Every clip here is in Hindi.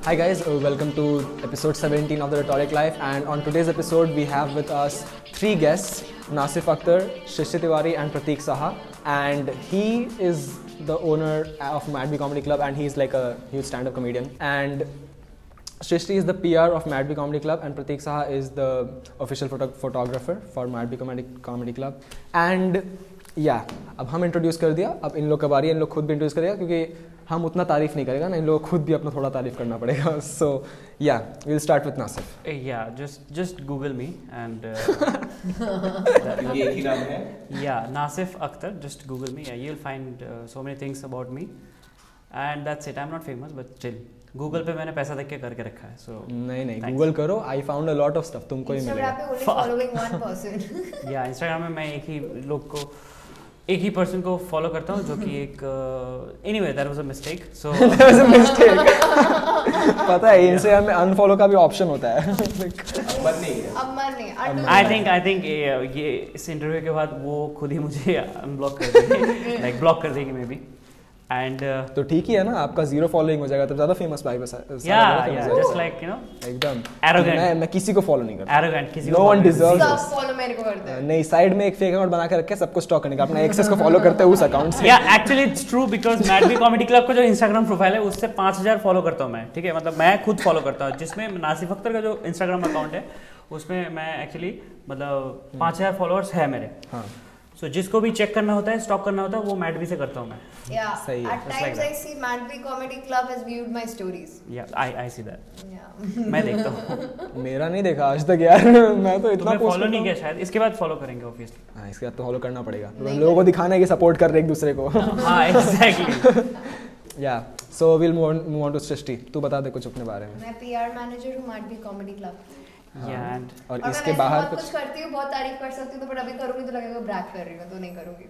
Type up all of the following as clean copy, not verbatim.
Hi guys, welcome to episode 17 of the Rhetoric Life, and on today's episode we have with us three guests, Nasif Akhtar, Shrishti Tiwari and Pratik Saha, and he is the owner of Mad Bee Comedy Club and he's like a huge stand-up comedian, and Shrishti is the PR of Mad Bee Comedy Club and Pratik Saha is the official photographer for Mad Bee Comedy Club. And अब हम इंट्रोड्यूस कर दिया, अब इन लोग का बारी है, इन लोग खुद भी इंट्रोड्यूस करेगा क्योंकि हम उतना तारीफ नहीं करेगा ना, इन लोग खुद भी अपना थोड़ा तारीफ करना पड़ेगा. सो या विल स्टार्ट विद नासिफ. या जस्ट गूगल मी एंड ये ही नाम है. Yeah Nasif Akhtar, just Google me, you will find so many things about me and that's it. I am not famous but still Google पे मैंने पैसा देख के करके रखा है. सो नहीं गूगल करो, I found a lot of stuff, तुमको ही मिलेगा. या इंस्टाग्राम में मैं एक ही पर्सन को फॉलो करता हूँ जो कि एक anyway that was a mistake. So that was a mistake. पता है इंस्टाग्राम में अनफॉलो का भी ऑप्शन होता है. अब नहीं. आई थिंक ये इस इंटरव्यू के बाद वो खुद ही मुझे अनब्लॉक कर देगी, लाइक ब्लॉक कर देगी मे बी. एंड तो ठीक ही है ना, आपका जीरो फॉलोइंग हो जाएगा, तब ज्यादा फेमस भाई. बस जस्ट लाइक यू नो एकदम एरोगेंट. मैं किसी को फॉलो नहीं करता. एरोगेंट किसी नो वन डिजर्व्स. सब फॉलो मेरे को करते हैं. नहीं, साइड में एक फेक अकाउंट बना के रखे, सबको स्टॉक करने का, अपना एक्सेस को फॉलो करते हैं उस अकाउंट से. या actually it's true because mad B comedy club का जो इंस्टाग्राम प्रोफाइल है उससे 5000 फॉलो करता हूं मैं. ठीक है, मतलब मैं खुद फॉलो करता हूं, जिसमें नासिफ अख्तर का जो इंस्टाग्राम अकाउंट है उसमें मैं एक्चुअली मतलब 5000 फॉलोअर्स है मेरे. हाँ. सो जिसको भी चेक करना होता है, स्टॉक करना होता है, वो मैड बी से करता हूँ मैं. सही है. At times I see Mad Bee Comedy Club has viewed my stories. Yeah, I see that. Yeah. मैं देखता हूँ. मेरा नहीं देखा आज तक यार. मैं तो इतना फॉलो नहीं किया शायद, इसके बाद फॉलो करेंगे ऑब्वियसली. हाँ, इसके बाद तो फॉलो करना पड़ेगा, लोगों को दिखाना है कि सपोर्ट कर रहे एक दूसरे को. हाँ exactly. Yeah so will move on to Srishti. तू बता दे कुछ अपने बारे में. मैं PR मैनेजर हूँ Mad Bee Comedy Club. और इसके बाहर कुछ करती हूँ, बहुत तारीफ कर सकती हूँ, तो बट अभी करूँगी तो लगेगा ब्रैग कर रही हूँ, तो नहीं करूँगी.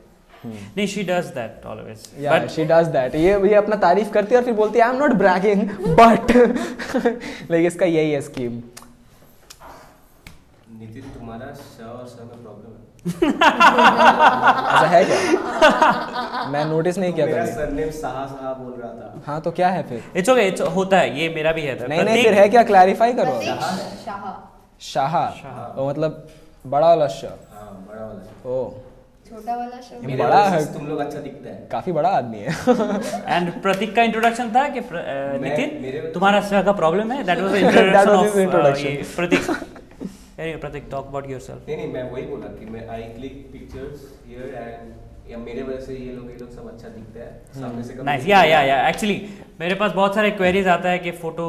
नहीं, she does that always. Yeah, she does that. ये अपना तारीफ करती है और फिर बोलती है I am not bragging, but like इसका यही है स्कीम. नितिन, तुम्हारा श और स में प्रॉब्लम है. ऐसा है क्या? मैं नोटिस नहीं किया. मेरा सरनेम साहा बोल रहा था. हाँ तो क्या है फिर? It's okay, होता है, ये मेरा भी है. नहीं फिर है क्या, क्लैरिफाई करो. शाह. वो मतलब बड़ा वाला श. हाँ, बड़ा वाला. ओ छोटा वाला श. बड़ा है. तुम लोग अच्छा दिखता है. काफी बड़ा आदमी है. एंड प्रतीक का इंट्रोडक्शन था कि नितिन तुम्हारा स का प्रॉब्लम है. That was the introduction of Prateek. Prateek, talk about yourself. नहीं मैं वही बोला कि मैं I click pictures here and या मेरे वजह से ये लोग सब अच्छा दिखता है सामने से. नाइस. या एक्चुअली मेरे पास बहुत सारे क्वेरीज आता है कि फोटो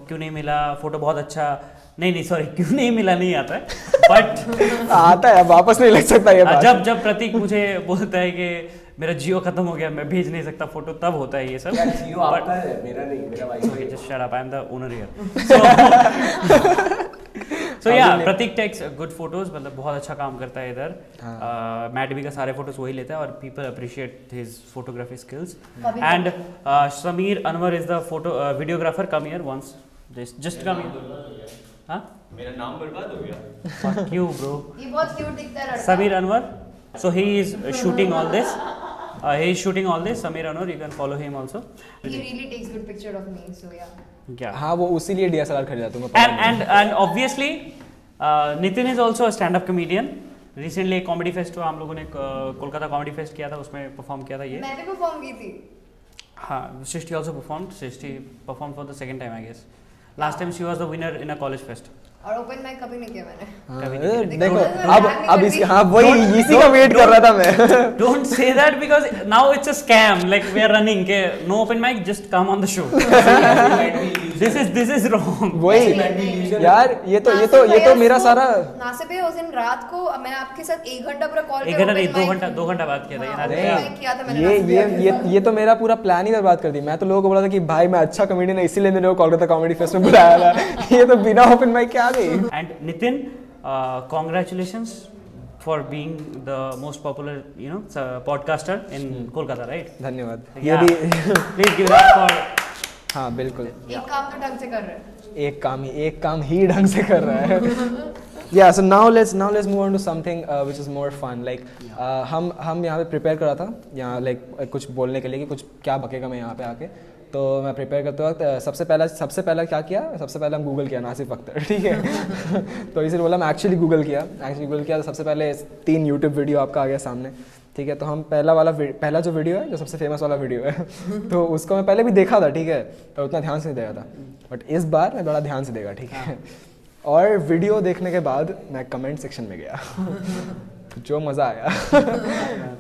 क्यों नहीं मिला, फोटो बहुत अच्छा नहीं सॉरी क्यों नहीं मिला, नहीं आता है बट आता है, वापस नहीं लग सकता ये बात. जब प्रतीक मुझे बोलता है कि मेरा जियो खत्म हो गया, मैं भेज नहीं सकता फोटो, तब होता है ये सब. जियो आपका है, मेरा नहीं, मेरा wifi. Just shut up, I am the owner here. So yeah, Prateek takes good photos, मतलब बहुत अच्छा काम करता है इधर. मैड बी का सारे फोटोज वही लेता है और people appreciate his photography skills. And Sameer Anwar is the photo videographer. Come here once, just come here. हाँ, मेरा नाम बर्बाद हो गया. Fuck you bro. ये बहुत क्यूट दिखता है. Sameer Anwar. So he is shooting all this. He is shooting all this. Sameer Anwar, you can follow him also. He really takes good picture of me, so yeah. Yeah. हाँ, वो उसी लिए DSLR खरीदा तुम. And obviously, Nitin is also a stand-up comedian. Recently एक comedy fest हुआ, हम लोगों ने कोलकाता comedy fest किया था, उसमें perform किया था ये. मैं भी perform की थी. हाँ, Shrishti also performed. Shrishti performed for the second time, I guess. Last time she was the winner in a college fest. और ओपन माइक कभी नहीं किया मैंने. देखो अब इसी, हाँ वही इसी का वेट कर रहा था मैं. Don't say that because now it's a scam. Like we are running के no open mic, just come on the show. This is wrong. वही यार, ये तो मेरा सारा. नासिफ भैया उस दिन रात को मैं आपके साथ 1 घंटा पूरा कॉल पे. 1 घंटा नहीं, 2 घंटा बात किया था. ये तो मेरा पूरा प्लान ही बर्बाद कर दी. मैं तो लोगों को बोला था कि भाई मैं अच्छा कॉमेडियन है, इसीलिए मेरे को कोलकाता कॉमेडी फेस्ट में बुलाया था. ये तो बिना ओपन माइक के आ गई. And Nitin, congratulations for being the most popular, podcaster in Kolkata, right? धन्यवाद. ये भी please give it up for. हाँ बिल्कुल. एक काम तो ढंग से कर रहे हैं. एक काम ही ढंग से कर रहा है. Yeah, so now let's move on to something which is more fun. Like हम यहाँ पे प्रिपेयर करा था यहाँ like कुछ बोलने के लिए कि कुछ क्या बकेगा मैं यहाँ पे आके. तो मैं प्रिपेयर करते वक्त सबसे पहला क्या किया, सबसे पहले हम गूगल किया नासिफ अख्तर, ठीक है। तो इसीलिए बोला मैं एक्चुअली गूगल किया तो सबसे पहले 3 यूट्यूब वीडियो आपका आ गया सामने, ठीक है। तो हम पहला जो वीडियो है, जो सबसे फेमस वाला वीडियो है तो उसको मैं पहले भी देखा था, ठीक है, और उतना ध्यान से नहीं देखा था, बट इस बार मैं बड़ा ध्यान से देखा, ठीक है। और वीडियो देखने के बाद मैं कमेंट सेक्शन में गया जो मज़ा आया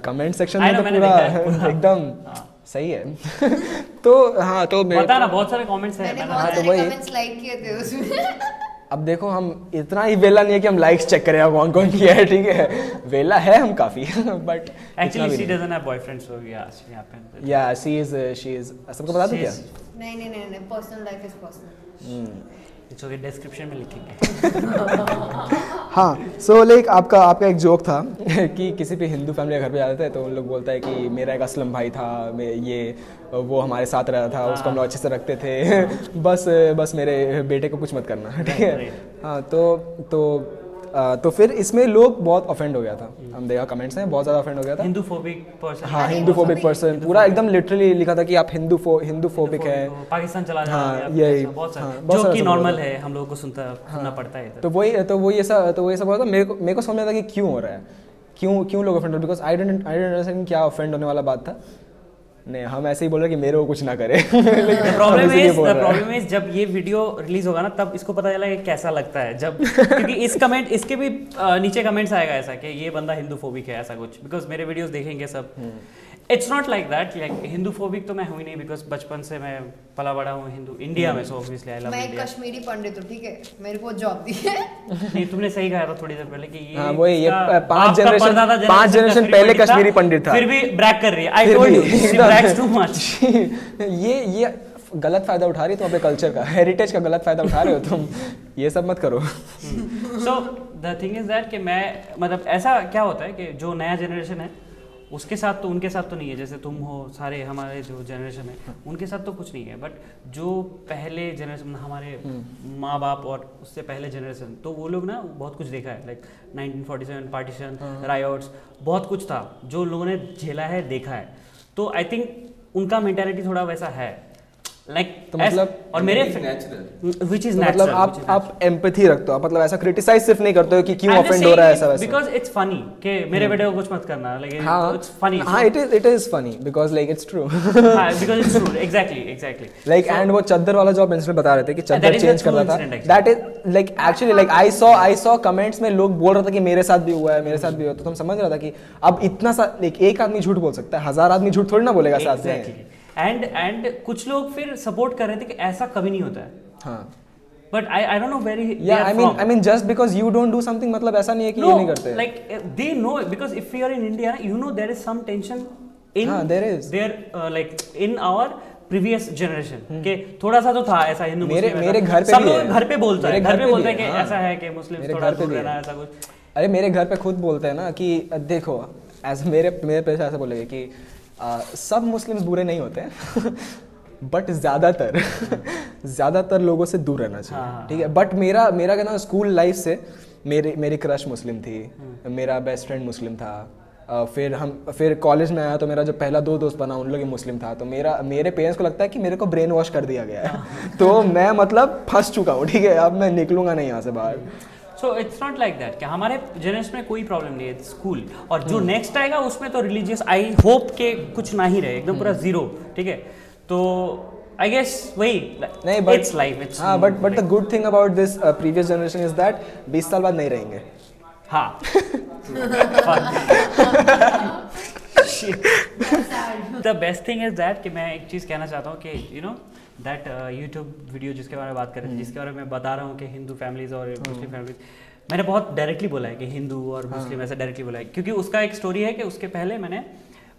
कमेंट सेक्शन में तो पूरा एकदम सही है तो हाँ, तो पता ना बहुत सारे कमेंट्स हैं, मैंने बहुत सारे कमेंट्स लाइक किए थे उसमें। अब देखो हम इतना ही वेला नहीं है कि हम लाइक्स चेक करें कौन कौन किया है, ठीक है, वेला है हम काफी but actually she doesn't have boyfriend so yeah she is सबको बता दूं क्या? नहीं personal life is personal. It's okay, description में लिखेंगे। हाँ, सो लाइक आपका एक जोक था कि किसी भी हिंदू फैमिली के घर पे जाते थे तो उन लोग बोलता है कि मेरा एक असलम भाई था, वो हमारे साथ रहता था, उसको हम लोग अच्छे से रखते थे बस मेरे बेटे को कुछ मत करना, ठीक है। हाँ, तो फिर इसमें लोग बहुत ऑफेंड हो गया था, हम देखा कमेंट्स में बहुत ज़्यादा ऑफेंड हो गया था। हिंदूफोबिक पर्सन, हाँ, हिंदूफोबिक पर्सन पूरा एकदम लिटरली लिखा था कि आप हिंदूफोबिक है, पाकिस्तान चला जाना, हाँ, यही बहुत सारे जो कि नॉर्मल है, हम लोगों को सुनना पड़ता है। तो वही सब हुआ था। मेरे को समझ में आता कि क्यों हो रहा है, क्यों लोग ऑफेंड हो, बिकॉज आई डोंट अंडरस्टैंड क्या ऑफेंड होने वाला बात था। नहीं, हम ऐसे ही बोल रहे कि मेरे को कुछ ना करे। प्रॉब्लम इज जब ये वीडियो रिलीज होगा ना तब इसको पता चला कि कैसा लगता है जब क्योंकि इसके भी नीचे कमेंट्स आएगा ऐसा कि ये बंदा हिंदूफोबिक है ऐसा कुछ, बिकॉज मेरे वीडियोस देखेंगे सब। It's not like that, like Hinduphobic तो मैं हुई नहीं, बिकॉज बचपन से मैं पला बड़ा हूँ हिंदू इंडिया में, सो ऑब्वियसली आई लव मैं इंडिया। कश्मीरी पंडित हूँ, ठीक है, मेरे को जॉब दी है। नहीं, तुमने सही कहा था थोड़ी देर पहले कि ये हाँ, वो ये 5 जनरेशन पहले कश्मीरी पंडित था, फिर भी ब्रैक कर रही है। I told you she Bragg's too much. ये गलत फायदा उठा रही है तुम अपने कल्चर का, हेरिटेज का गलत फायदा उठा रहे हो तुम, ये सब मत करो। So the thing is that कि मैं मतलब ऐसा क्या होता है कि जो नया जनरेशन है उसके साथ तो उनके साथ तो नहीं है, जैसे तुम हो सारे हमारे जो जनरेशन है उनके साथ तो कुछ नहीं है, बट जो पहले जनरेशन हमारे माँ बाप और उससे पहले जनरेशन, तो वो लोग ना बहुत कुछ देखा है, लाइक 1947 पार्टीशन, रायोट्स, बहुत कुछ था जो लोगों ने झेला है, देखा है। तो आई थिंक उनका मेंटालिटी थोड़ा वैसा है, लाइक तो मतलब और मेरे which is मतलब आप एम्पैथी रखते हो, मतलब ऐसा क्रिटिसाइज सिर्फ नहीं करते हो कि क्यों ऑफेंड हो रहा है ऐसा वैसा, बिकॉज़ इट्स फनी कि मेरे बेटे को कुछ मत करना, लाइक इट्स फनी। हाँ, it is funny because like it's true. हां, because it's true, exactly like and वो चद्दर वाला जो आप इंसिडेंट बता रहे थे कि चद्दर चेंज कर रहा था, that is like actually like I saw comments में लोग बोल रहे थे कि मेरे साथ भी हुआ है, मेरे साथ भी हुआ, तो तुम समझ रहा था कि अब इतना सा लाइक एक आदमी झूठ बोल सकता है, 1000 आदमी झूठ थोड़ी ना बोलेगा साथ में। एंड कुछ लोग फिर सपोर्ट कर रहे थे कि ऐसा कभी नहीं होता है। हाँ, but I don't know very I mean just because you don't do something मतलब ऐसा नहीं है कि ये नहीं करते। like they know, because if we are in India, you know there is some tension in like in our previous generation के थोड़ा सा तो था ऐसा हिंदू मुस्लिम, मेरे घर पे सब लोग घर पे बोलता है कि हाँ, ऐसा है कि मुस्लिम थोड़ा दूर रहना ऐसा कुछ। अरे मेरे घर पे खुद बोलते हैं ना कि देखो ऐसे मेरे पे ऐसा बोलेंगे कि सब मुस्लिम्स बुरे नहीं होते बट ज़्यादातर लोगों से दूर रहना चाहिए, ठीक है। बट मेरा कहना स्कूल लाइफ से मेरी क्रश मुस्लिम थी, मेरा बेस्ट फ्रेंड मुस्लिम था, फिर कॉलेज में आया तो मेरा जो पहला 2 दोस्त बना उन लोग मुस्लिम था, तो मेरे पेरेंट्स को लगता है कि मेरे को ब्रेन वॉश कर दिया गया है तो मैं मतलब फंस चुका हूँ, ठीक है, अब मैं निकलूंगा नहीं यहाँ से बाहर। So it's not like that कि हमारे जनरेशन में कोई प्रॉब्लम नहीं है, स्कूल और जो नेक्स्ट आएगा उसमें तो रिलीजियस आई होप के कुछ ना ही रहे, एकदम पूरा जीरो, ठीक है। तो आई गेस वही नहीं, बट इट्स लाइफ, इट्स हाँ, but the good thing about this previous generation is that 20 साल बाद नहीं रहेंगे। हाँ the best thing is that कि मैं एक चीज़ कहना चाहता हूँ कि you know that YouTube video जिसके बारे में बात कर रहे थे, जिसके बारे में मैं बता रहा हूँ कि हिंदू फैमिलीज और मुस्लिम फैमिलीज, मैंने बहुत डायरेक्टली बोला है कि हिंदू और मुस्लिम ऐसा डायरेक्टली बोला है, क्योंकि उसका एक स्टोरी है कि उसके पहले मैंने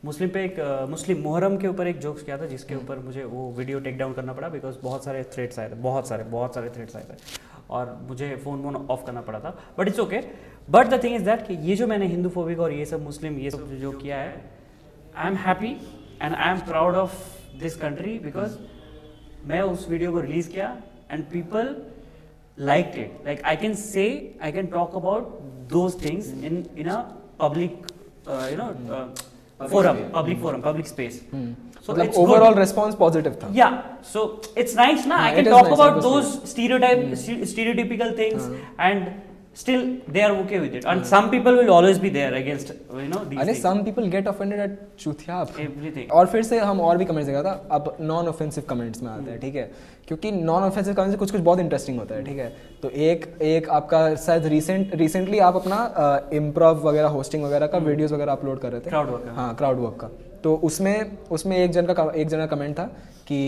मुस्लिम पे एक मुस्लिम मुहर्रम के ऊपर एक जोक्स किया था, जिसके ऊपर मुझे वो वीडियो टेक डाउन करना पड़ा बिकॉज बहुत सारे थ्रेट्स आए थे, बहुत सारे थ्रेट्स आए थे और मुझे फ़ोन ऑफ करना पड़ा था, but it's okay. But the thing is that कि ये जो मैंने हिंदू फोबिक और ये सब मुस्लिम ये सब जो किया है, I am happy and I am proud of this country, because मैं उस वीडियो को रिलीज़ किया and people liked it, like I can talk about those things in a public forum, public space. So मतलब it's overall good. Response positive था. Yeah, so it's nice na. I it can is talk nice, about obviously. those stereotypical things, and still they are okay with it. And some people will always be there against these अरे things. some people get offended at चूतिया. Everything. और फिर से हम और भी कमेंट्स देखा था. अब नॉन ऑफेंसिव कमेंट्स में आते हैं, ठीक है, क्योंकि नॉन ऑफेंसिव कमेंट्स कुछ कुछ बहुत इंटरेस्टिंग होता है, ठीक है. तो एक आपका शायद रिसेंटली आप अपना इम्प्रोव वगैरह होस्टिंग वगैरह का वीडियोस वगैरह अपलोड कर रहे थे. Crowd work. हाँ, क्राउड वर्क का. तो उसमें एक जन का कमेंट था कि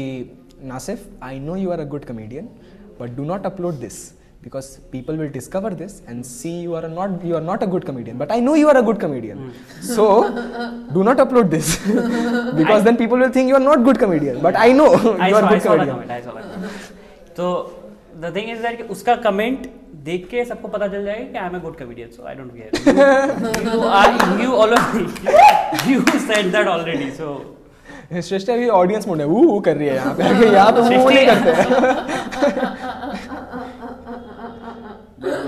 Nasif, I know you are a good comedian but do not upload this because people will discover this and see you are not a good comedian, but I know you are a good comedian. So do not upload this because then people will think you are not good comedian, but I know you are good comedian. I saw that. तो the thing is that कि उसका कमेंट देख के सबको पता चल जाएगा कि I am a good comedian, so I don't care. You said that already, so सृष्टि अभी ऑडियंस मोड है, वो कर रही है यहाँ पे वो नहीं करते.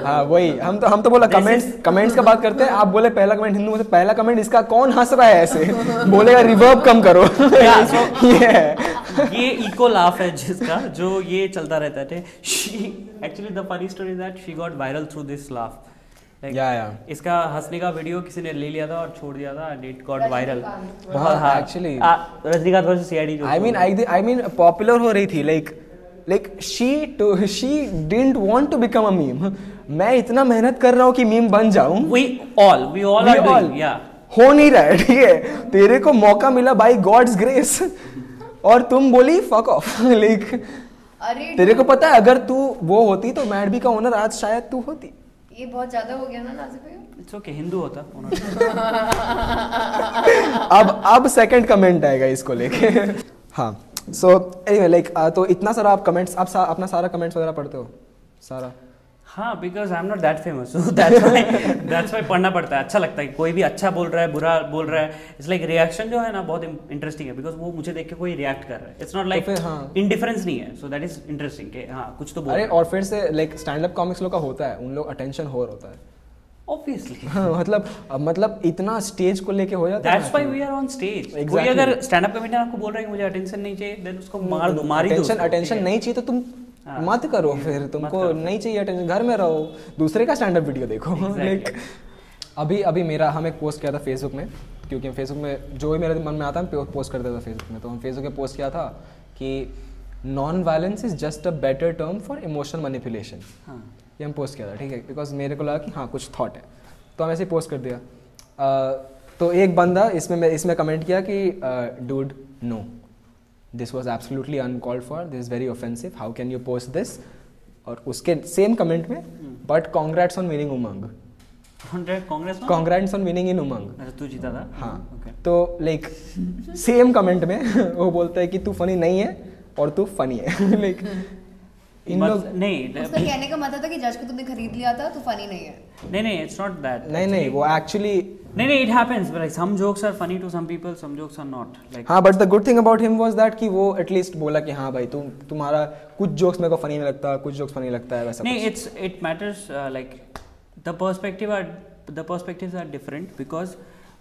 हाँ वही, हम तो बोला कमेंट्स का बात करते हैं. आप बोले पहला कमेंट हिंदू में से पहला कमेंट इसका कौन हंस रहा है ऐसे, बोलेगा रिवर्ब कम करो. ये इको लाफ है जिसका जो ये चलता रहता है. Actually the funny story is that she got viral through this laugh. इसका हंसने का वीडियो किसी ने ले लिया था और छोड़ दिया था एंड इट गॉट वायरल. हाँ एक्चुअली रजनीकांत वर्सेस सीआईडी जो आई मीन पॉपुलर हो रही थी. Like she didn't want to become a meme. मैं इतना मेहनत कर रहा हूँ कि मीम बन जाऊं. we all are doing, yeah. हो नहीं रहा है, ठीक है. तेरे को मौका मिला बाय गॉड्स ग्रेस और तुम बोली फक ऑफ. लाइक तेरे को पता है अगर तू वो होती तो मैडबी का ओनर आज शायद तू होती. ये बहुत ज्यादा हो गया ना नासिफ भाई. इट्स ओके, हिंदू होता अब सेकंड कमेंट आएगा इसको लेके. हाँ, सो एनीवे लाइक तो इतना सारा आप कमेंट्स आप अपना सारा कमेंट्स वगैरह पढ़ते हो सारा? हाँ, because I am not that famous, so that's why पढ़ना पड़ता है. अच्छा लगता है कोई भी अच्छा बोल रहा है बुरा बोल रहा है. इट्स लाइक रिएक्शन जो है ना बहुत इंटरेस्टिंग है, बिकॉज वो मुझे देख के कोई रिएक्ट कर रहा है. इट्स नॉट लाइक इंडिफरेंस नहीं है, सो दैट इज इंटरेस्टिंग कि हाँ कुछ तो बोल. अरे और फिर से लाइक स्टैंड अप कॉमिक्स लोग का होता है, उन लोग अटेंशन होर होता है ऑब्वियसली. मतलब इतना स्टेज को लेके हो जाता है. That's why we are on stage. कोई अगर स्टैंड अप कॉमेडियन आपको बोल रहा है कि मुझे अटेंशन नहीं चाहिए, देन उसको मार ही दो. अटेंशन नहीं चाहिए तो तुम मत करो. फिर तुमको नहीं चाहिए अटेंशन, घर में रहो, दूसरे का स्टैंड अप वीडियो देखो. लाइक अभी मेरा हम एक पोस्ट किया था फेसबुक में, क्योंकि फेसबुक में जो भी मेरे मन में आता है पोस्ट कर देता था फेसबुक में. तो हम फेसबुक में पोस्ट किया था कि non violence is just a better term for emotional manipulation. ये हम पोस्ट किया था, ठीक है, बिकॉज मेरे को लगा कि हाँ कुछ थॉट है, तो हम ऐसे ही पोस्ट कर दिया. तो एक बंदा इसमें कमेंट किया कि dude no, this was absolutely uncalled for, this is very offensive, how can you post this. और उसके सेम कमेंट में but congrats on winning Umang. Congrats on winning in Umang. तू जीता था. हाँ, तो लाइक सेम कमेंट में वो बोलता है कि तू फनी नहीं है और तू फनी है. लाइक इन लोग नहीं, उसका कहने का मतलब था कि जज को तुमने खरीद लिया था तो फनी नहीं है. नहीं, इट्स नॉट दैट. नहीं, वो एक्चुअली नहीं, it happens, but like some jokes are funny to some people, some jokes are not. Like हाँ, but the good thing about him was that कि वो एटलीस्ट बोला कि हाँ भाई तुम्हारा कुछ जोक्स मेरे को फनी नहीं लगता, कुछ जोक्स फनी लगता है, वैसा. नहीं, it matters like the perspectives are different, because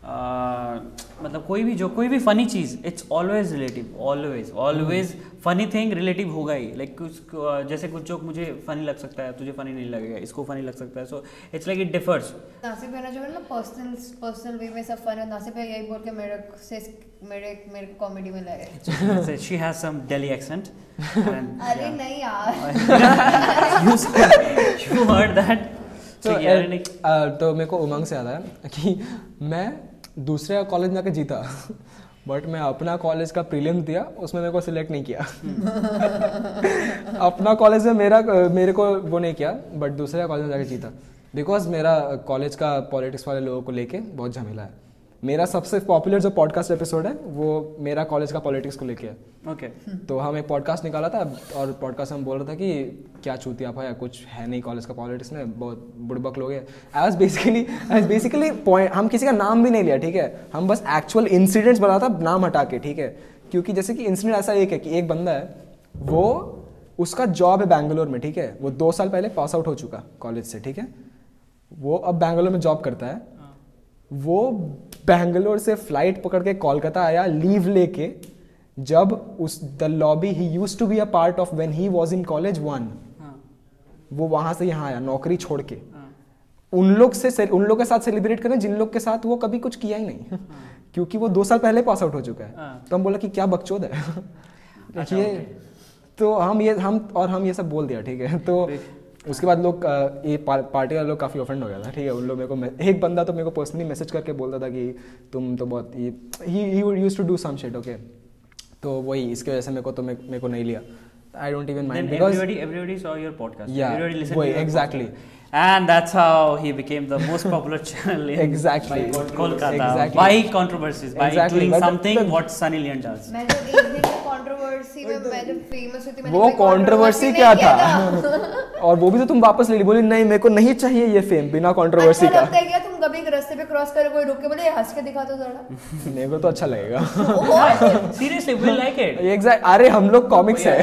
मतलब कोई भी फनी चीज़ it's always relative. Always funny thing relative होगा ही. लाइक कुछ जैसे कुछ जोक मुझे फनी लग सकता है, तुझे फनी नहीं लगेगा, इसको फनी लग सकता है. So it's like it differs. Nasif है ना जो है ना पर्सनल वे में सब फन है. नासिफ है यही बोल के मेरे को कॉमेडी में लाया. She has some Delhi accent. अरे नहीं यार. You heard that. तो मेरे को उमंग से याद आया कि मैं दूसरे कॉलेज में जाके जीता, बट मैं अपना कॉलेज का प्रीलिम दिया, उसमें मेरे को सिलेक्ट नहीं किया. अपना कॉलेज में मेरे को वो नहीं किया, बट दूसरे कॉलेज में जाके जीता, बिकॉज मेरा कॉलेज का पॉलिटिक्स वाले लोगों को लेके बहुत झमेला है. मेरा सबसे पॉपुलर जो पॉडकास्ट एपिसोड है वो मेरा कॉलेज का पॉलिटिक्स को लेके है. ओके. तो हम एक पॉडकास्ट निकाला था और पॉडकास्ट में हम बोल रहा था कि क्या चूतिया भाई, कुछ है नहीं कॉलेज का पॉलिटिक्स में, बहुत बुड़बक लोग हैं. आई वाज बेसिकली पॉइंट, हम किसी का नाम भी नहीं लिया, ठीक है, हम बस एक्चुअल इंसिडेंट्स बता था नाम हटा के, ठीक है. क्योंकि जैसे कि इंसिडेंट ऐसा एक है कि एक बंदा है, वो उसका जॉब है बैंगलोर में, ठीक है, वो 2 साल पहले पास आउट हो चुका कॉलेज से, ठीक है, वो अब बैंगलोर में जॉब करता है. वो बैंगलोर से फ्लाइट पकड़ के कोलकाता आया लीव लेके, जब उस the lobby he used to be a part of when he was in college 1, वो वहां से यहाँ आया नौकरी छोड़ के, उन लोग के साथ सेलिब्रेट करें जिन लोग के साथ वो कभी कुछ किया ही नहीं क्योंकि वो 2 साल पहले पास आउट हो चुका है। तो हम बोला कि क्या बकचोद है देखिए, तो हम ये सब बोल दिया, ठीक है। तो उसके बाद लोग ये पार्टी वाले लोग काफ़ी ऑफेंड हो गया था, ठीक है। उन लोग मेरे को एक बंदा तो मेरे को पर्सनली मैसेज करके बोलता था कि तुम तो बहुत ही used to do some shit, okay. तो वही इसके वजह से मेरे को नहीं लिया। I don't even mind because everybody saw your podcast. Yeah, everybody listened to your exactly. podcast. And that's how he became the most popular channel in Exactly. Kolkata. Exactly. By controversies, by Exactly. doing But something the- what Sunny Leon does. मैं जब एक दिन की कंट्रोवर्सी में मैं जब फेमस हुई थी, मैंने वो कोई कंट्रोवर्सी controversy क्या नहीं किया था और वो भी तो तुम वापस ले ली, बोली नहीं मेरे को नहीं चाहिए ये फेम बिना कंट्रोवर्सी अच्छा का। लगता है क्या? तुम कभी एक रास्ते पे क्रॉस करे कोई रुक के बोले हंस के दिखा दो जरा। मेरे को तो अच्छा लगेगा। Seriously, we like it. Exact, अरे हम लोग कॉमिक्स है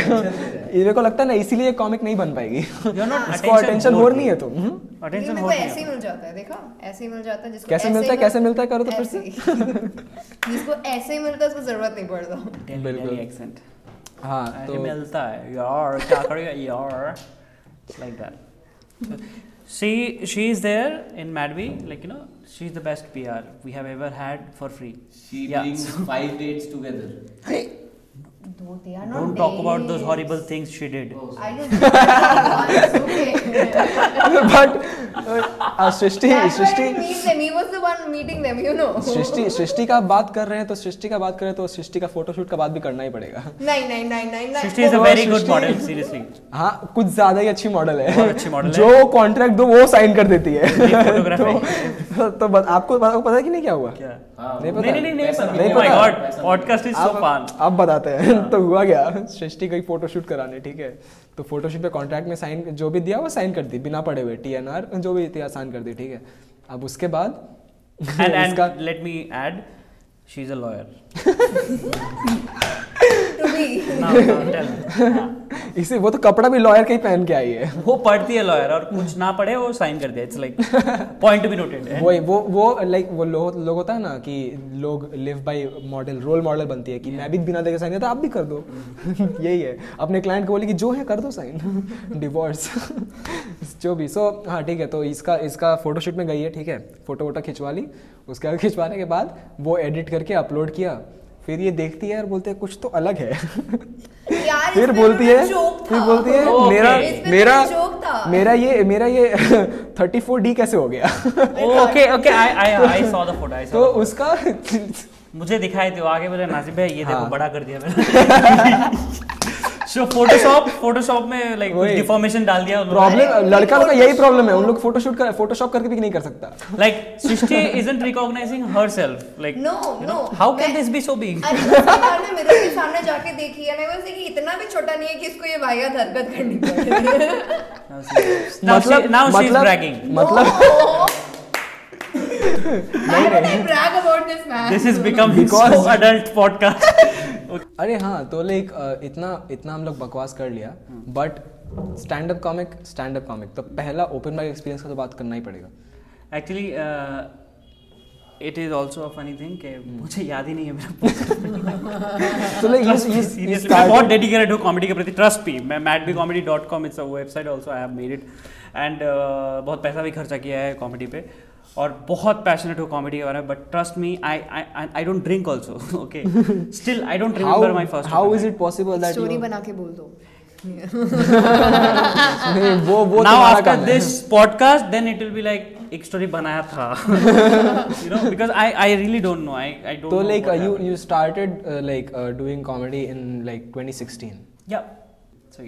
ये मेरे को लगता है ना, इसीलिए कॉमिक नहीं बन पाएगी। You're not इसको अटेंशन हो नहीं है तुम। Attention मेरे हो को नहीं ऐसे ही है। मिल जाता है, देखा ऐसे ही मिल जाता है जिसको कैसे मिलता है करो तो फिर से। जिसको ऐसे ही मिलता है उसको जरूरत नहीं पड़ता। बिल्कुल। Delhi accent. हाँ अरे तो मिलता है यार, क्या करेगा यार, like that. She is there in Madvi, like you know, she's the best PR we have ever had for free. She Yeah. brings 5 dates together. They are not Don't talk about those dates. horrible things she did. I just do that once, okay. But Srishti That's why I didn't meet them. He was the one meeting them, you know. सृष्टि का बात कर रहे हैं तो सृष्टि का फोटोशूट का बात भी करना ही पड़ेगा। नहीं। Srishti is a very good model, seriously. हाँ कुछ ज्यादा ही अच्छी मॉडल है, बहुत अच्छी model है। जो कॉन्ट्रैक्ट दो वो साइन कर देती है। Photography. तो आपको पता है कि नहीं क्या हुआ? क्या? नहीं पता? नहीं पैसा पता। नहीं Oh my पता। God, podcast is so fun. अब बताते हैं। तो हुआ क्या, सृष्टि गई फोटोशूट कराने, ठीक है। तो फोटोशूट पे कॉन्ट्रैक्ट में साइन जो भी दिया वो साइन कर दी बिना पढ़े हुए, TNR जो भी दिया साइन कर दी, ठीक है। अब उसके बाद And let me add, she's a lawyer. To be. Now tell me. इसे वो तो कपड़ा भी लॉयर का ही पहन के आई है। वो पढ़ती है लॉयर और कुछ ना पढ़े वो साइन कर दिया। It's like point to be noted. वही वो लाइक वो लोग होता है ना कि लोग live by model, role model बनती है कि मैं भी बिना देखे साइन करता, आप भी कर दो। यही है, अपने क्लाइंट को बोले कि जो है कर दो साइन, डिवोर्स जो भी। सो हाँ ठीक है, तो इसका फोटोशूट में गई है, ठीक है। फोटो खिंचवा ली, उसके बाद खिंचवाने के बाद वो एडिट करके अपलोड किया, फिर ये देखती है और बोलते हैं कुछ तो अलग है। यार फिर बोलती है मेरा ये 34D कैसे हो गया। Okay I saw the photo. तो उसका मुझे दिखाई थी, आगे बोले नासिब भाई ये देखो बड़ा कर दिया मैंने। सो फोटोशॉप में लाइक कुछ डिफॉर्मेशन डाल दिया उन्होंने। प्रॉब्लम लड़का लोग का यही प्रॉब्लम है, उन लोग फोटोशॉप करके भी नहीं कर सकता। Like Srishti isn't recognizing herself, like No. how can this be so big? अरे उसके बाद में मिरर के सामने जाके देखी है, मैं बोलती कि इतना भी छोटा नहीं है कि इसको ये वाहियात हरकत करनी पड़े। now she's bragging. Why would I brag about this man? This is becoming so adult podcast. अरे हाँ, तो लाइक इतना हम लोग बकवास कर लिया, बट स्टैंड अप कॉमिक तो पहला ओपन माइक एक्सपीरियंस का तो बात करना ही पड़ेगा। Actually, it is also a funny thing कि मुझे याद ही नहीं है मेरा। तो लाइक Seriously, मैं बहुत डेडिकेटेड हूँ कॉमेडी के प्रति, ट्रस्ट मी। मैं madbcomedy.com it's a website also, I have made it and बहुत पैसा भी खर्चा किया है कॉमेडी पे और बहुत पैशनेट हूँ कॉमेडी के बारे में। But trust me, I don't drink also, okay. Still I don't remember my first. How is it possible that story बना के बोल दो। वो now after this podcast then it will be like एक स्टोरी बनाया था, you know, because I really don't know, I don't know. तो like you started like doing comedy in like 2016. या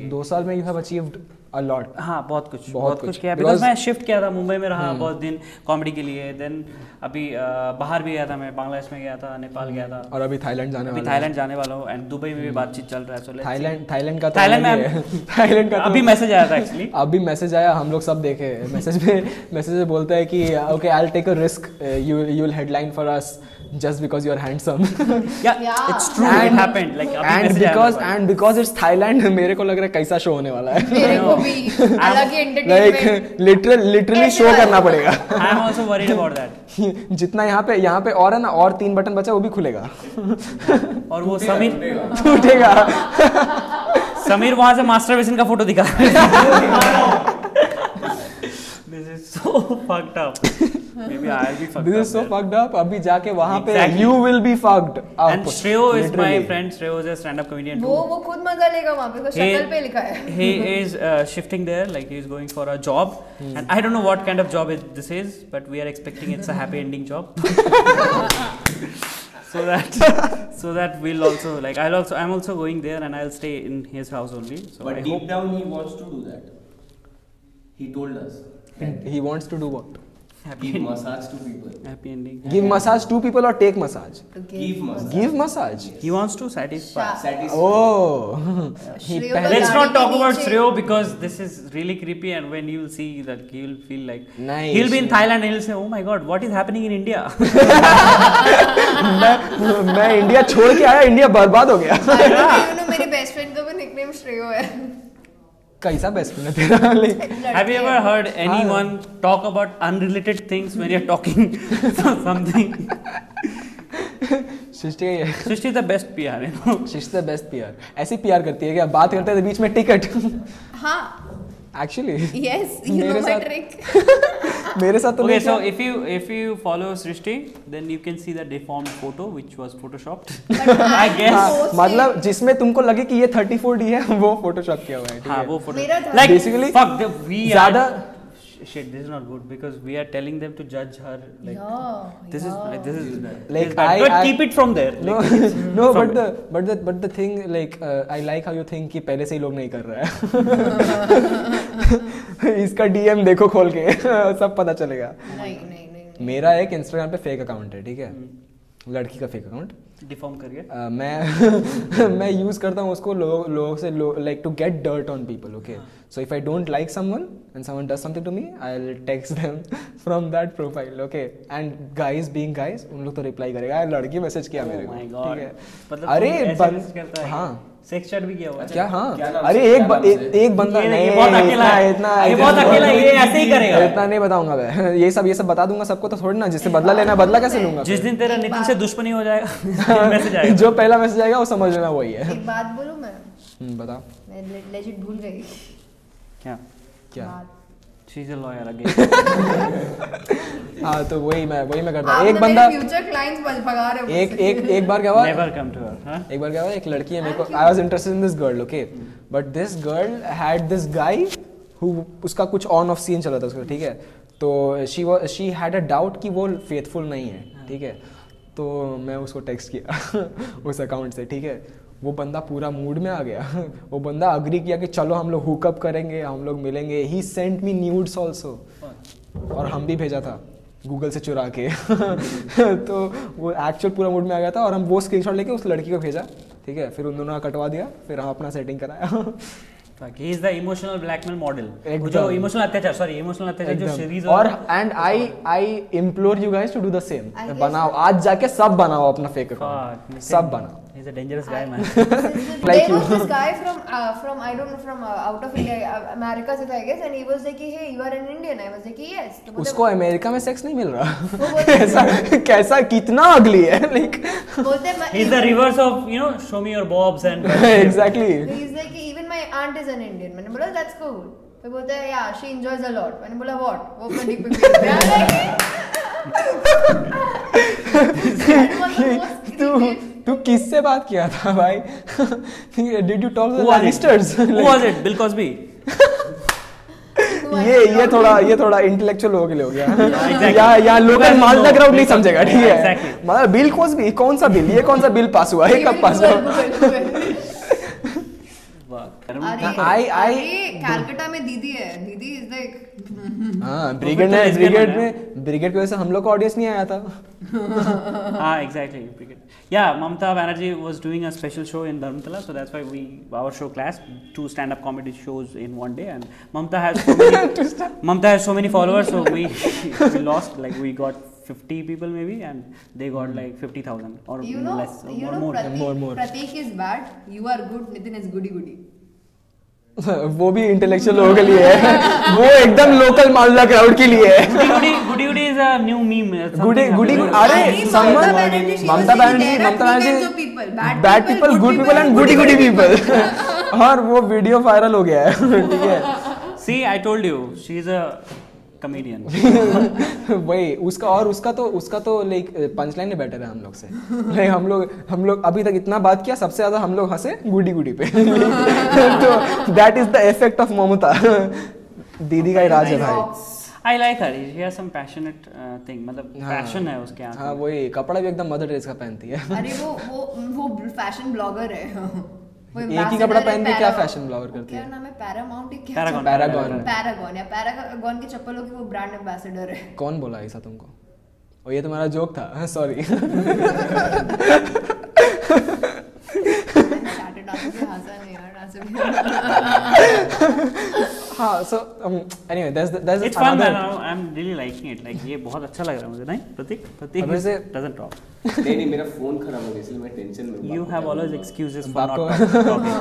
2 साल में you have achieved a lot. हाँ बहुत कुछ किया। Because बिकॉज मैं शिफ्ट किया था, मुंबई में रहा बहुत दिन कॉमेडी के लिए। देन अभी बाहर भी गया था, मैं बांग्लादेश में गया था, नेपाल गया था, और अभी थाईलैंड जाने वाला हूँ एंड दुबई में भी बातचीट चल रहा है। सो थाईलैंड का थाईलैंड का अभी मैसेज आया था एक्चुअली। अभी मैसेज आया, हम लोग सब देखे। मैसेज में बोलता है कि okay I will take a risk, you will headline for us just because you are handsome. Yeah, it's true. It happened. Like and because it's Thailand, मेरे को लग रहा है कैसा शो होने वाला है. मेरे को भी अलग ही entertainment. Like literally शो करना पड़ेगा. I'm also worried about that. जितना यहाँ पे और है ना, और 3 बटन बचा वो भी खुलेगा. और वो समीर टूटेगा. समीर वहां से मास्टरबेशन का फोटो दिखा रहा है. This is so fucked up. Maybe I'll be fucked up. This is so fucked up. अभी जाके वहाँ पे Exactly. you will be fucked up. And Shreyo is my Literally. friend. Shreyo is a stand-up comedian too. वो खुद मजा लेगा वहाँ पे, उसका शक्ल पे लिखा है. He is shifting there, like he is going for a job, and I don't know what kind of job this is, but we are expecting it's a happy ending job. so that we'll also like I'm also going there, and I'll stay in his house only. So But I deep hope down he wants to do that. He told us. He wants to do what? Give massage to people. happy ending. Give massage to people or take massage? Give massage. Give massage. He wants to satisfy. Satisfy. Oh. He Shreyo पहले- Let's not talk about नीचे- Shreyo because this is really creepy, and when you'll see that, he'll feel like Nice. he'll be in Thailand and he'll say, "Oh my God, what is happening in India?" मैं इंडिया छोड़ के आया, इंडिया बर्बाद हो गया. मेरे बेस्ट फ्रेंड का भी निकनेम श्रेयो है. कैसा बेस्ट फ्रेंड है तेरा? Like, Have you ever heard anyone talk about unrelated things when you're talking something? सृष्टि है. Srishti is the best PR, you know. Srishti the best PR. ऐसी पीआर करती है क्या? बात करते हैं तो बीच में टिकट. हाँ. Actually. Yes, you know मेरे my साथ- trick. मेरे साथ तो Okay, नहीं so किया. if you follow Srishti, then you can see the deformed photo which was photoshopped. But I guess. हाँ, posted- मतलब जिसमें तुमको लगे कि ये 34D है, वो फोटोशॉप किया हुआ है. ठीक हाँ, है? वो photo. मेरा था. Like Basically, fuck, we ज़्यादा are. Shit, this is not good because we are telling them to judge her. Like Yeah, this yeah. is this is Like, this is bad. But I- keep it from there. No, Like, no, from but the thing, like, I like how you think कि पहले से ही लोग नहीं कर रहा है. इसका DM देखो खोल के, सब पता चलेगा. नहीं. मेरा एक इंस्टाग्राम पे फेक अकाउंट है, ठीक है, लड़की का फेक अकाउंट. deform करिए. मैं यूज करता हूँ उसको लोगों से like to get dirt on people. Okay, so if I don't like someone and someone does something to me, I will text them from that profile. Okay, and guys being guys, उन लोग तो रिप्लाई करेगा. यार लड़की मैसेज किया मेरे को, my God. ठीक है. मतलब अरे तुम ऐसे message करता है? हाँ, सेक्स चैट भी किया हुआ है? क्या? हाँ, क्या नाम अरे से? क्या नाम से? एक बंदा ये नहीं, बहुत अकेला है। ये बहुत अकेला है, ये ऐसे ही करेगा। इतना नहीं बताऊंगा मैं. ये सब बता दूंगा सबको तो थोड़ी ना. जिससे बदला लेना, बदला कैसे लूंगा? जिस दिन तेरा नितिन से दुश्मनी हो जाएगा, मैसेज आएगा. जो पहला मैसेज आएगा वो समझ लेना वही है. एक बात बोलूं मैं? बताओ. मैं लेजिट भूल गई. क्या? क्या? बात. She's a lawyer again. हाँ, तो वही मैं करता हूँ. एक बंदा, फ्यूचर क्लाइंट्स भगा रहे हो. एक बार क्या हुआ? Never come to her. Huh? एक बार क्या हुआ, एक लड़की है मेरे को, I was interested in this girl. Okay, but this girl had this guy who, उसका कुछ ऑन ऑफ सीन चला था उसका, ठीक है. तो शी हैड अ डाउट कि वो फेथफुल नहीं है, ठीक है. तो मैं उसको टेक्स्ट किया उस अकाउंट से, ठीक है. वो बंदा पूरा मूड में आ गया. वो बंदा अग्री किया कि चलो हम लोग हुकअप करेंगे, हम लोग मिलेंगे. ही सेंट मी न्यूड्स ऑल्सो, और हम भी भेजा था गूगल से चुरा के. तो वो एक्चुअल पूरा मूड में आ गया था, और हम वो स्क्रीनशॉट लेके उस लड़की को भेजा, ठीक है. फिर उन दोनों का कटवा दिया, फिर हम अपना सेटिंग कराया. He is the emotional blackmail model. एकदम. जो इमोशनल अत्याचार जो सीरीज और and I implore you guys to do the same. I guess बनाओ, आज जाके सब बनाओ अपना फेक अकाउंट, सब बनाओ. He's a dangerous guy, man. Like There you. was this guy from I don't know, from out of India, America से था I guess, and he was like, hey, you are an Indian. I was like, yes. तो उसको अमेरिका में सेक्स नहीं मिल रहा. वो बोलते कैसा कितना अगली है. लाइक बोलते He's the reverse of, you know, show me your bobs and. Exactly. he's like, even my aunt is an Indian. मैंने बोला that's cool. फिर बोलते हैं yeah, she enjoys a lot. मैंने बोला what? वो अपना dick pic भेजता है. तू किससे बात किया था भाई? Did you talk to the Who was it? Lannisters? Who was it? Bill Cosby. ये थोड़ा इंटेलेक्चुअल हो गया हो गया. exactly. या लोकल मालदा क्राउड नहीं समझेगा, ठीक है. Exactly. मतलब बिल कॉस्बी, कौन सा बिल? ये कौन सा बिल पास हुआ है? कब पास हुआ? अरे कैलकाटा में दीदी है. दीदी इज लाइक हाँ, ब्रिगेड की वजह से हम लोग का ऑडियंस नहीं आया था. Ah, exactly. Yeah, Mamta Banerjee was doing a special show in Dharamtala, so that's why our show clashed. 2 stand-up comedy shows in one day, and Mamta has so many followers, so we lost. Like we got 50 people maybe, and they got like 50,000 or You know, less you or know more. more. Prateek is bad. You are good. Nitin is goody goody. वो भी इंटेलेक्चुअल लोगों के लिए है, वो एकदम लोकल मालदा क्राउड के लिए है। Goody is a new meme. Goody अरे Mamata Banerjee bad people good people and goody people और वो वीडियो वायरल हो गया है। ठीक है, See, I told you, she is a comedian. वही उसका तो लाइक पंच लाइन बेटर है हम लोग से। लाइक हम लोग अभी तक इतना बात किया, सबसे ज्यादा हम लोग हंसे गुडी पे। तो that is the effect of Mamata. Didi का ही राज है भाई। I like her. She has some passionate thing. मतलब passion है उसके आँख में। हाँ वही, कपड़ा भी एकदम मदर टेरेसा पहनती है। अरे वो फैशन ब्लॉगर है। एक ही कपड़ा पहन के क्या फैशन ब्लॉगर करती है? क्या नाम है? पैरामाउंट क्या? पैरागॉन या पैरागॉन के चप्पलों की वो ब्रांड एम्बेसडर है। कौन बोला ऐसा तुमको? और ये तुम्हारा जोक था? सॉरी। हाँ, so anyway, there's it's fun man. I'm really liking it. Like ये बहुत अच्छा लग रहा है मुझे, नहीं? प्रतीक doesn't talk. नहीं मेरा फोन खराब हो गया इसलिए मैं टेंशन में हूँ। You have always excuses for बाप not talking.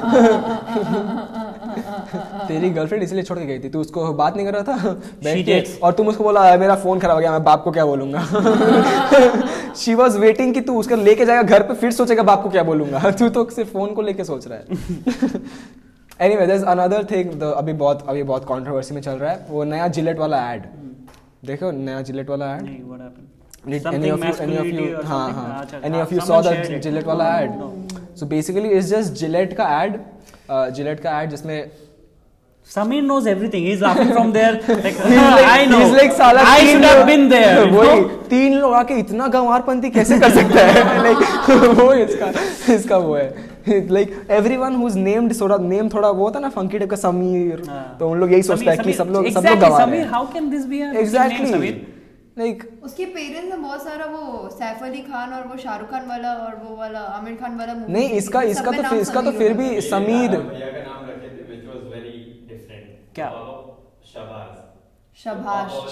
तेरी गर्लफ्रेंड इसलिए छोड़ के गई थी, तू उसको बात नहीं कर रहा था She did. और तुम उसको बोला मेरा फोन खराब हो गया, मैं बाप को क्या बोलूंगा? She was waiting कि तू उसका लेके जाएगा घर पे, फिर सोचेगा बाप को क्या बोलूंगा। तू तो सिर्फ फोन को लेके सोच रहा है। Anyway, there's another thing, अभी बहुत कंट्रोवर्सी में चल रहा है, वो नया जिलेट वाला ऐड। देखो नया जिलेट वाला ऐड। नहीं, what happened? Any of you saw that Gillette वाला ad? So basically it's just Gillette का ad जिसमें Sameer knows everything. He's laughing from there. Like, I know. He's like साला I should have been there. वही 3 लोग आके इतना गंवारपंती कैसे कर सकता है? Like वो इसका वो है। Like everyone who's named name थोड़ा वो होता है ना फंकी टाइप का, समीर, तो उन लोग यही सोचता है कि सब लोग गंवार हैं। How can this be a Exactly. name, Sameer? Like उसके पेरेंट्स में बहुत सारा वो सैफ अली खान और वो शाहरुख खान वाला और वो वाला आमिर खान वाला मूवी। नहीं, इसका तो फिर भी समीर क्या?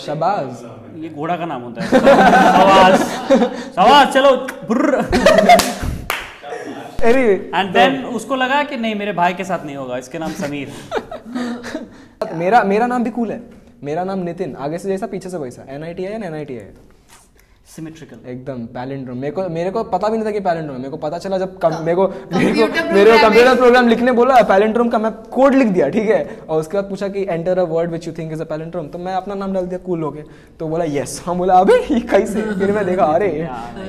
शबाज ये घोड़ा का नाम होता है। शबाज चलो बुर्र। एंड देन उसको लगा कि नहीं मेरे भाई के साथ नहीं होगा, इसके नाम समीर। मेरा नाम भी कूल है, मेरा नाम नितिन, आगे से जैसा पीछे से वैसा। NIT है या NIT है? सिमेट्रिकल एकदम पैलिंड्रोम। मेरे को पता भी नहीं था कि पैलिंड्रोम है। मेरे को पता चला जब मेरे को कंप्यूटर प्रोग्राम लिखने बोला पैलिंड्रोम का, मैं कोड लिख दिया, ठीक है, और उसके बाद पूछा कि enter a word which you think is a palindrome, तो मैं अपना नाम डाल दिया कूल हो के, तो बोला यस। हम बोला अबे ये कैसे? फिर मैं देखा अरे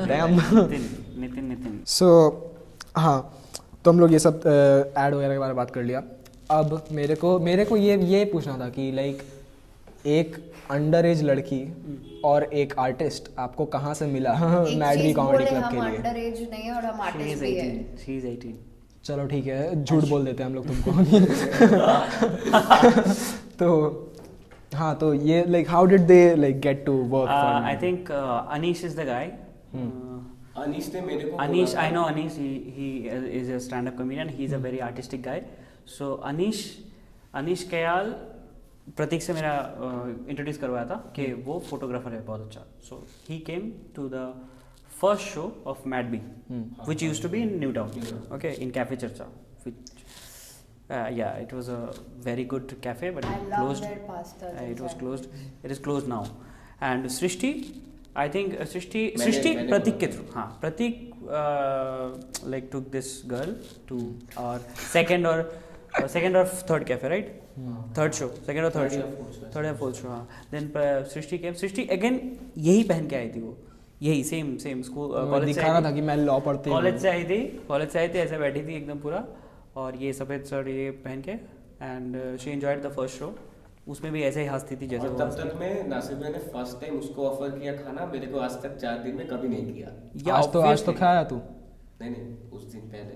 डैम। नितिन। सो हाँ, तो हम लोग ये सब ऐड वगैरह के बारे में बात कर लिया। अब मेरे को ये पूछना था कि लाइक एक अंडर एज लड़की और एक आर्टिस्ट आपको कहाँ से मिला मैडवी कॉमेडी क्लब के लिए? हम अंडर एज नहीं है और हम आर्टिस्ट भी है। She is 18. चलो ठीक है, झूठ बोल देते हैं हम लोग तुमको। तो हाँ, तो ये like how did they like get to work? I think Anish is the guy. Anish ने मेरे को Anish, I know Anish. He is a stand-up comedian. He's a very artistic guy. So Anish Kayal प्रतीक से मेरा इंट्रोड्यूस करवाया था कि वो फोटोग्राफर है बहुत अच्छा। So he came to the first show of मैडबी which used to be in New Town, okay, in cafe Charcha, which yeah, it was a very good cafe but it closed. It was closed. It is closed now. And Srishti, I think Srishti Pratik के through, हाँ, Pratik like took this girl to our second or third cafe, right? Third show, second or third or fourth show, हाँ. Then Srishti came. Srishti again यही पहन के आई थी, वो यही same स्कूल कॉलेज से दिखा रहा था कि मैं लॉ पढ़ती हूँ। कॉलेज से आई थी ऐसे बैठी थी एकदम पूरा, और ये सफेद शर्ट ये पहन के, and she enjoyed the first show. उसमें भी ऐसे ही हंसती थी जैसे तब तक में नासिर भाई ने फर्स्ट टाइम उसको ऑफर किया खाना, मेरे को आज तक 4 दिन में कभी नहीं किया। आज तो खाया तू? नहीं उस दिन पहले।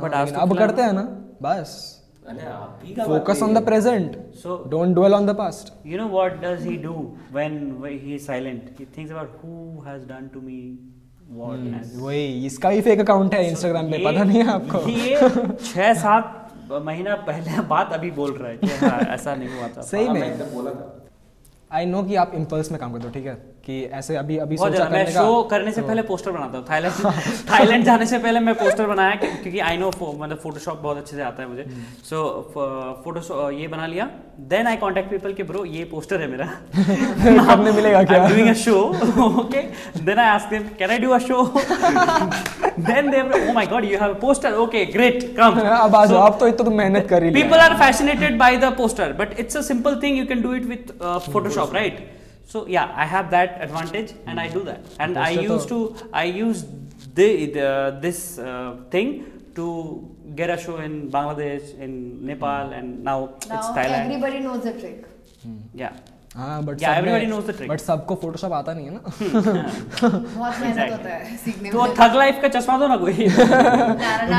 बट आज अब करते हैं ना, बस focus on the present, so don't dwell on the past. You know what does he do when he is silent? He thinks about who has done to me what. वही इसका ही फेक अकाउंट है इंस्टाग्राम पे, पता नहीं है आपको? ये 6-7 महीना पहले बात अभी बोल रहा है कि हाँ ऐसा नहीं हुआ था। सही में बोला था। आई नो कि आप इम्पल्स में काम करते हो, ठीक है, कि ऐसे अभी बहुत सोचा ज़्यादा। मैं करने का? शो करने से पहले पोस्टर बनाता हूँ। थाईलैंड जाने से पहले मैं पोस्टर बनाया क्योंकि आई नो मतलब फोटोशॉप बहुत अच्छे से आता है मुझे। सो फोटोशॉप ये बना लिया, देन आई कॉन्टेक्ट पीपल कि ब्रो ये पोस्टर है मेरा, कब मिलेगा क्या? I'm doing a show, okay? Then I asked them, can I do a show? Then they were, oh my god, you have a poster, okay, great, come. अब आ जाओ, अब तो इतना तो मेहनत कर ही लिया। People are fascinated by the poster, but it's a simple thing, you can do it with Photoshop, right? So yeah, I have that advantage and I do that. And I use this thing to get a show in Bangladesh, in Nepal, and now it's Thailand. Everybody knows the trick. Yeah. हाँ, but everybody knows the trick. But सबको फोटोशॉप आता नहीं है ना। बहुत मेहनत होता है सीखने में। तो थग लाइफ का चश्मा दो ना कोई।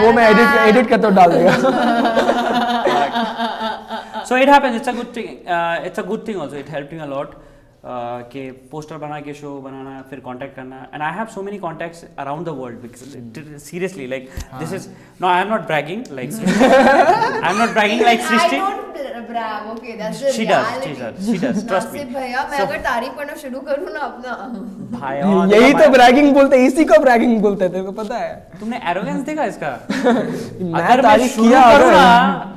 वो मैं एडिट करते हुए डाल देगा। So it happens. It's a good thing. It's a good thing also. It helped me a lot. कि पोस्टर बना के शो बनाना, फिर कांटेक्ट करना, and I have so many contacts around the world, seriously, like this is no, I am not bragging like I am not bragging like Srishti, brag, okay, that's the she reality. does, trust me. Nasib भैया, मैं अगर तारीफ करना शुरू करूँ ना अपना, भाई यही तो ब्रैगिंग बोलते हैं, इसी को ब्रैगिंग बोलते हैं, तेरे को पता है? तुमने एरोगेंस देखा इसका? मैं तारीफ किया करूँ ना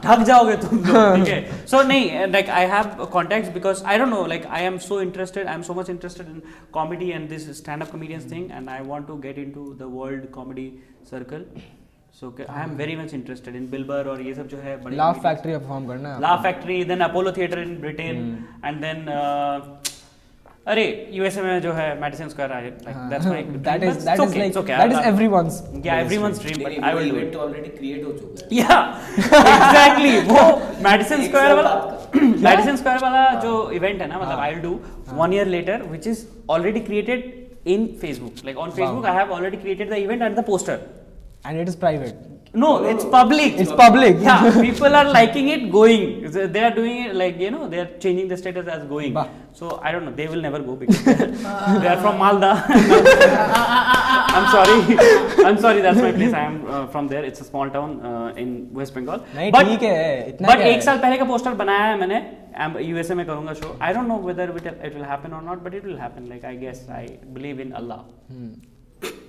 थक जाओगे तुम लोग, ठीक है? So नहीं, like I have contacts because I don't know, like I am so interested, I am so much interested in comedy and this stand-up comedians thing, and I want to get into the world comedy circle. So I am very much interested in Bill Burr और ये सब जो है बड़े Laugh Factory में परफॉर्म करना है। Laugh Factory, then Apollo Theatre in Britain, and then अरे USA में जो है Madison Square Garden, like that's my that is like okay, that is everyone's dream, but I will do it. Already create हो चुका है। Yeah, exactly. वो Madison Square वाला जो इवेंट है ना, मतलब I'll do 1 year later, which is already created in Facebook. Like on Facebook, I have already created the event and the poster. And it is private. No, it's public. It's public. Yeah, people are liking it, going. They are doing it like, you know, they are changing the status as going. Bah. So I don't know. They will never go because they are from Malda. I'm sorry. That's my place. I am from there. It's a small town in West Bengal. नहीं, But ठीक है, इतना but क्या एक है? साल पहले का पोस्टर बनाया है मैंने. USA में करूँगा show. I don't know whether it will happen or not, but it will happen. Like I guess I believe in Allah.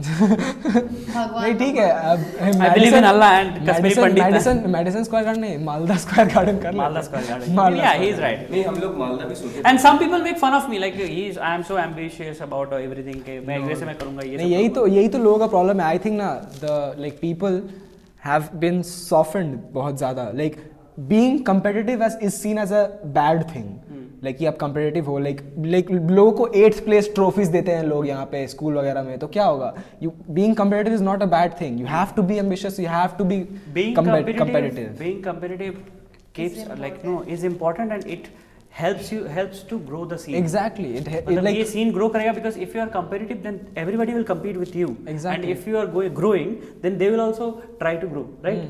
नहीं ठीक है, अब I believe in Allah and Kashmiri Pandit. Madison Square Garden नहीं, Malda Square Garden कर ले। Malda Square Garden. Malda Yeah, Square he is right. नहीं, हम लोग मालदा भी सोचे। And some people make fun of me like I am so ambitious about everything के मैं USA में करूँगा ये सब। नहीं, यही तो लोगों का प्रॉब्लम है। आई थिंक ना like people have been softened बहुत ज़्यादा, like being competitive is seen as a bad thing. Like कि आप कम्पिटिटिव हो, लाइक लोगों को 8th प्लेस ट्रॉफीज देते हैं लोग यहाँ पे स्कूल वगैरह में, तो क्या होगा? You being competitive is not a bad thing, you have to be ambitious, you have to be competitive. Being competitive keeps like no is important and it helps to grow the scene. Exactly. मतलब ये scene grow करेगा because if you are competitive then everybody will compete with you. Exactly. And if you are growing then they will also try to grow, right?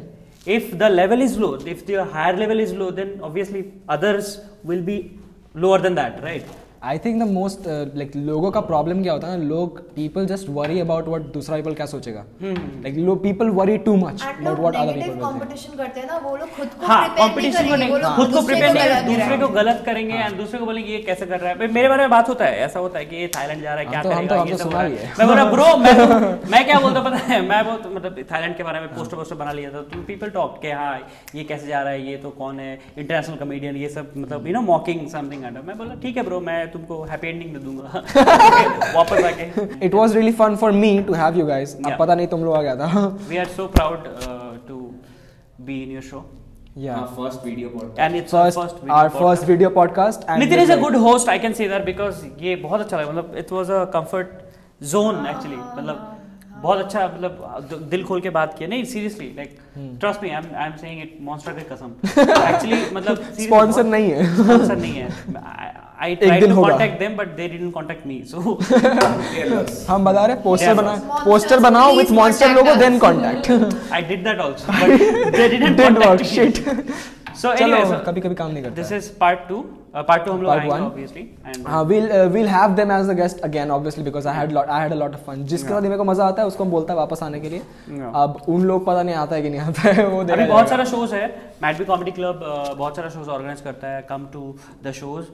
If the level is low, if the higher level is low, then obviously others will be lower than that, right? I think the most like लोगों का प्रॉब्लम क्या होता है ना, लोग people just worry about what दूसरा पीपल क्या सोचेगा, लाइक लोग people worry too much about what other people competition करते हैं ना, वो लोग खुद को कंपटीशन को नहीं, खुद को प्रिपेयर नहीं, दूसरे को गलत करेंगे एंड दूसरे को बोलेंगे ये कैसे कर रहा है। मेरे बारे में बात होता है, ऐसा होता है कि ये थाईलैंड जा रहा है, क्या करेगा, ये सब हो रहा है। मैं बोला ब्रो मैं क्या बोलता पता है, मैं बहुत मतलब थाईलैंड के बारे में पोस्टर बना लिया था, तो पीपल टॉक के हाँ ये कैसे जा रहा है, ये तो कौन है इंटरनेशनल कॉमेडियन, ये सब मतलब यू नो मॉकिंग समथिंग एंड मैं बोला ठीक है ब्रो, मैं तुमको हैप्पी एंडिंग दे दूंगा वापस आके। It was really fun for me to have you guys. अब पता नहीं तुम लोग आ गया था। We are so proud to be in your show. Yeah. Our first video podcast. And it's our first video podcast. And Nitin is a good host, I can say that, because ये बहुत अच्छा लगा, मतलब it was a comfort zone actually, मतलब बहुत अच्छा, मतलब दिल खोल के बात किया। नहीं seriously, like trust me, I am saying it monster के कसम, एक्चुअली मतलब स्पॉन्सर नहीं है, स्पॉन्सर नहीं है। I tried to contact them but they didn't contact me, so हम बता रहे पोस्टर बनाओ with monster logo then contact. I did that also but they didn't contact me. Shit. So anyway, कभी काम नहीं करता। This is part 2 Part 2 हम लोग Part आएंगे one. obviously and we'll have them as a guest again obviously because I had a lot of fun. जिसके साथ मेरे को मजा आता है उसको हम बोलता है वापस आने के लिए. Yeah. अब उन लोग पता नहीं आता है कि नहीं आता है वो अभी देखा बहुत जाएगा. सारा शोज है. मैडवी कॉमेडी क्लब बहुत सारा शोज ऑर्गेनाइज करता है. Come to the shows.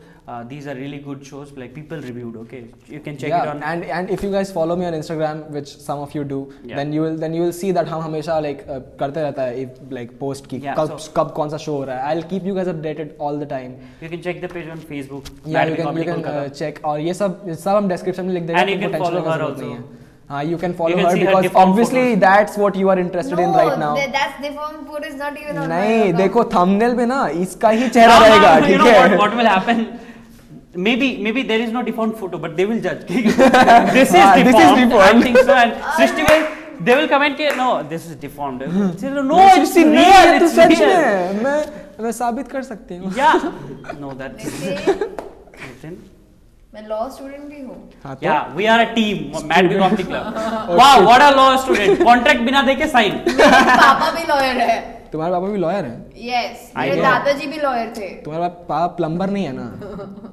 These are really good shows, like people reviewed. Okay, you can check it on. And if you guys follow me on Instagram, which some of you do, Yeah. then you will see that हम हमेशा like करते रहता है if like post की Yeah, कब कौन सा show हो रहा है. I'll keep you guys updated all the time. You can check the page on Facebook. Yeah, Madvi you Comedy can Kolkata. check और ये सब हम description में लिख देंगे. And you तुमको can tension follow लेने की her जरूरत नहीं also. है. You can follow You can her see her because deformed obviously photos. that's what you are interested in right now. That's deformed food is not even on my नहीं account. देखो thumbnail पे ना इसका ही चेहरा रहेगा You ठीक know है. what will happen? Maybe there is no deformed photo, but they will judge. This is deformed. This is deformed. I think so. And Srishti will, they will comment कि no, this is deformed. Say, no, it's नहीं, real. ये तो It's सच real. में मैं साबित कर सकती हूँ. Yeah. No, that's नितिन, मैं लॉ स्टूडेंट भी हूँ. हाँ तो Yeah, we are a team. Madvi Comedy Club. Wow, what a law student. Contract बिना देके sign. मेरे पापा भी लॉयर है. तुम्हारे पापा भी लॉयर हैं. Yes, I मेरे know. दादाजी भी लॉयर थे. तुम्हारा पापा प्लम्बर नहीं है ना.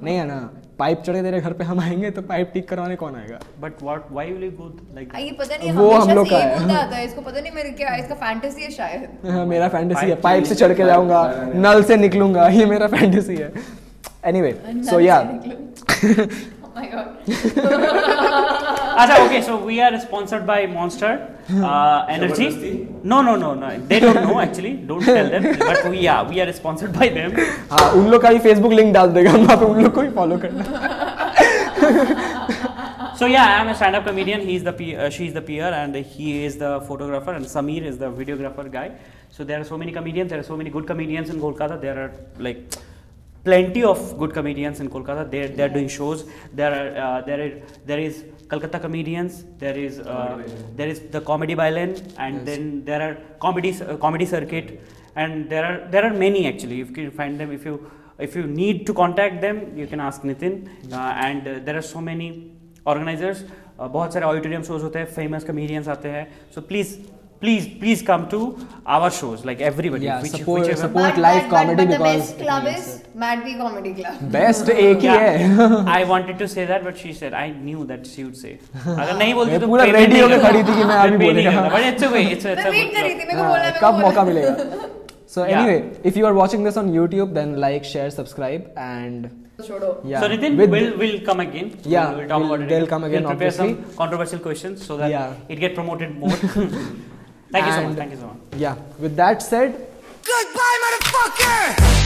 नहीं है ना. पाइप चढ़े तेरे घर पे हम आएंगे तो पाइप ठीक करवाने कौन आएगा. But why will you go like? ये पता नहीं वो हम हमेशा लोग से का ये है. बोलता आता है. इसको पता नहीं मेरे क्या इसका फैंटेसी है शायद. मेरा फैंटेसी है. पाइप पाइप से चढ़ के जाऊंगा. नल से निकलूंगा. ये मेरा फैंटेसी है. Anyway, so yeah. Oh my god. Acha, okay, so we are sponsored by Monster Energy. No, they don't know actually. Don't tell them. But we are sponsored by them. हाँ उन लोग का ही Facebook लिंक डाल देगा. वहाँ पे उन लोग को ही फॉलो करना. So yeah, I am a stand-up comedian. She's the peer, and he is the photographer, and Sameer is the videographer guy. So there are so many comedians. There are so many good comedians in Kolkata. There are like plenty of good comedians in Kolkata. They are doing shows. There is Kolkata comedians. There is the Comedy Violin, and then there are comedy circuit, and there are many actually. If you find them, if you need to contact them, you can ask Nitin. And there are so many organizers. बहुत सारे auditorium shows होते हैं. Famous comedians आते हैं. So please come to our shows, like everybody. Yeah, whichever. support live comedy but the because best club is Madvi Comedy Club. best एक ही है. I wanted to say that, but she said I knew that she would say. अगर नहीं बोलती मैं तो पूरा payment ready नहीं होके करता. खड़ी थी कि मैं अभी pay नहीं बोलेगा. करता. But it's okay. It's a मैं वेट कर रही थी. मेरे को हाँ, बोलना है. कब मौका मिलेगा. So Yeah. anyway, if you are watching this on YouTube, then like, share, subscribe, and छोड़ो. yeah. So Nitin with will come again. Yeah, we'll talk we'll- about it. they'll come again, We'll prepare some obviously. controversial questions so that Yeah. it get promoted more. Thank you so much. yeah. With that said. Goodbye, motherfucker!